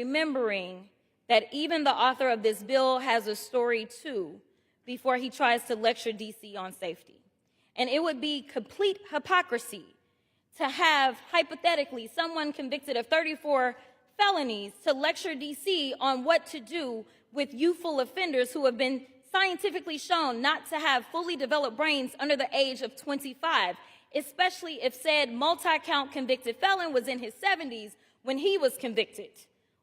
remembering that even the author of this bill has a story too before he tries to lecture DC on safety. And it would be complete hypocrisy to have, hypothetically, someone convicted of 34 felonies to lecture DC on what to do with youthful offenders who have been scientifically shown not to have fully developed brains under the age of 25, especially if said multi-count convicted felon was in his 70s when he was convicted.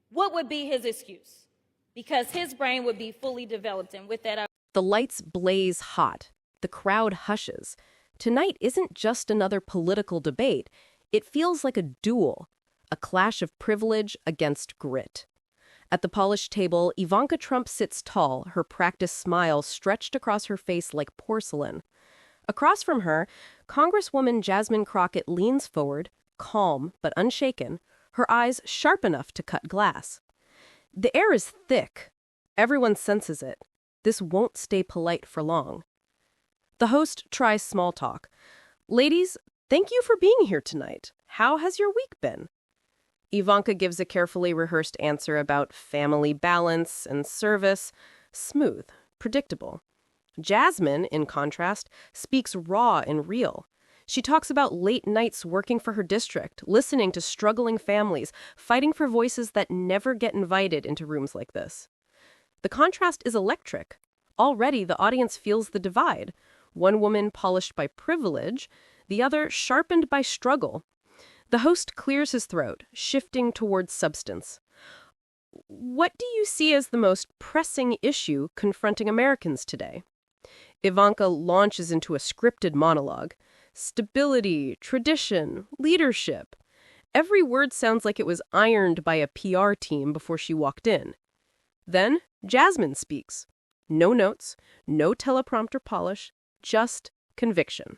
What would be his excuse? Because his brain would be fully developed. And with that, The lights blaze hot. The crowd hushes. Tonight isn't just another political debate. It feels like a duel, a clash of privilege against grit. At the polished table, Ivanka Trump sits tall, her practiced smile stretched across her face like porcelain. Across from her, Congresswoman Jasmine Crockett leans forward, calm but unshaken, her eyes sharp enough to cut glass. The air is thick. Everyone senses it. This won't stay polite for long. The host tries small talk. Ladies, thank you for being here tonight. How has your week been? Ivanka gives a carefully rehearsed answer about family balance and service. Smooth, predictable. Jasmine, in contrast, speaks raw and real. She talks about late nights working for her district, listening to struggling families, fighting for voices that never get invited into rooms like this. The contrast is electric. Already, the audience feels the divide. One woman polished by privilege, the other sharpened by struggle. The host clears his throat, shifting towards substance. What do you see as the most pressing issue confronting Americans today? Ivanka launches into a scripted monologue. Stability, tradition, leadership. Every word sounds like it was ironed by a PR team before she walked in. Then Jasmine speaks. No notes, no teleprompter polish, just conviction.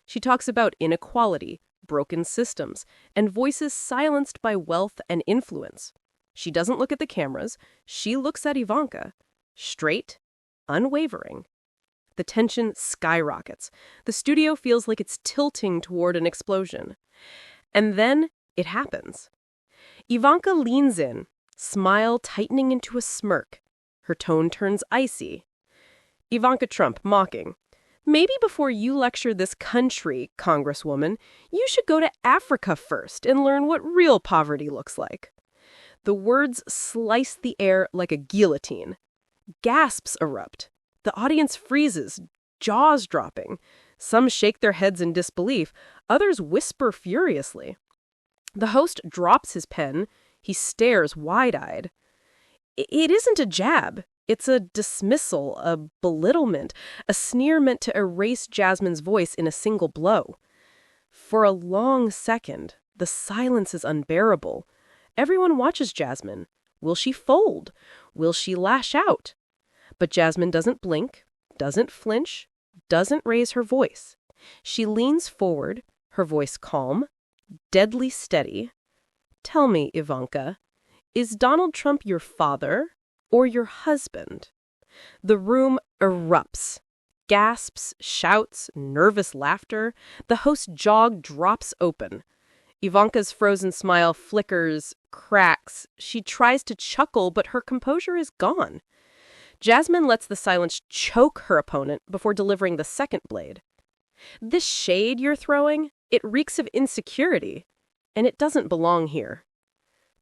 She talks about inequality, broken systems, and voices silenced by wealth and influence. She doesn't look at the cameras. She looks at Ivanka. Straight, unwavering. The tension skyrockets. The studio feels like it's tilting toward an explosion. And then it happens. Ivanka leans in, smile tightening into a smirk. Her tone turns icy. Ivanka Trump, mocking. Maybe before you lecture this country, Congresswoman, you should go to Africa first and learn what real poverty looks like. The words slice the air like a guillotine. Gasps erupt. The audience freezes, jaws dropping. Some shake their heads in disbelief. Others whisper furiously. The host drops his pen. He stares wide-eyed. It isn't a jab. It's a dismissal, a belittlement, a sneer meant to erase Jasmine's voice in a single blow. For a long second, the silence is unbearable. Everyone watches Jasmine. Will she fold? Will she lash out? But Jasmine doesn't blink, doesn't flinch, doesn't raise her voice. She leans forward, her voice calm, deadly steady. Tell me, Ivanka, is Donald Trump your father or your husband? The room erupts. Gasps, shouts, nervous laughter. The host's jaw drops open. Ivanka's frozen smile flickers, cracks. She tries to chuckle, but her composure is gone. Jasmine lets the silence choke her opponent before delivering the second blade. This shade you're throwing, it reeks of insecurity, and it doesn't belong here.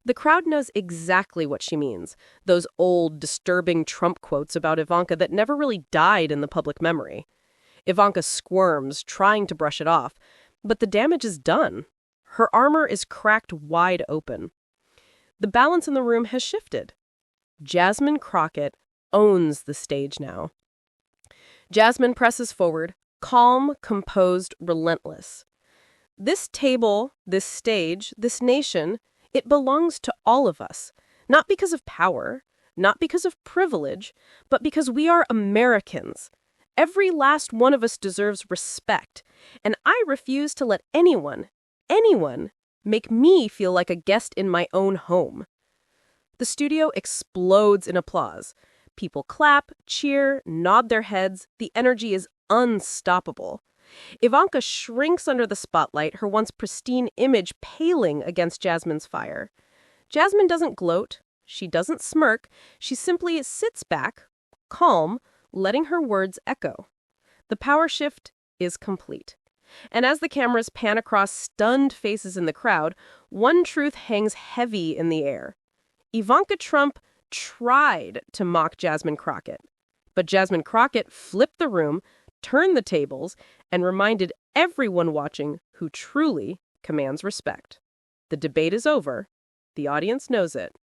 The crowd knows exactly what she means, those old, disturbing Trump quotes about Ivanka that never really died in the public memory. Ivanka squirms, trying to brush it off, but the damage is done. Her armor is cracked wide open. The balance in the room has shifted. Jasmine Crockett owns the stage now. Jasmine presses forward, calm, composed, relentless. This table, this stage, this nation, it belongs to all of us, not because of power, not because of privilege, but because we are Americans. Every last one of us deserves respect, and I refuse to let anyone, make me feel like a guest in my own home. The studio explodes in applause. People clap, cheer, nod their heads. The energy is unstoppable. Ivanka shrinks under the spotlight, her once pristine image paling against Jasmine's fire. Jasmine doesn't gloat. She doesn't smirk. She simply sits back, calm, letting her words echo. The power shift is complete. And as the cameras pan across stunned faces in the crowd, one truth hangs heavy in the air. Ivanka Trump tried to mock Jasmine Crockett. But Jasmine Crockett flipped the room, turned the tables, and reminded everyone watching who truly commands respect. The debate is over. The audience knows it.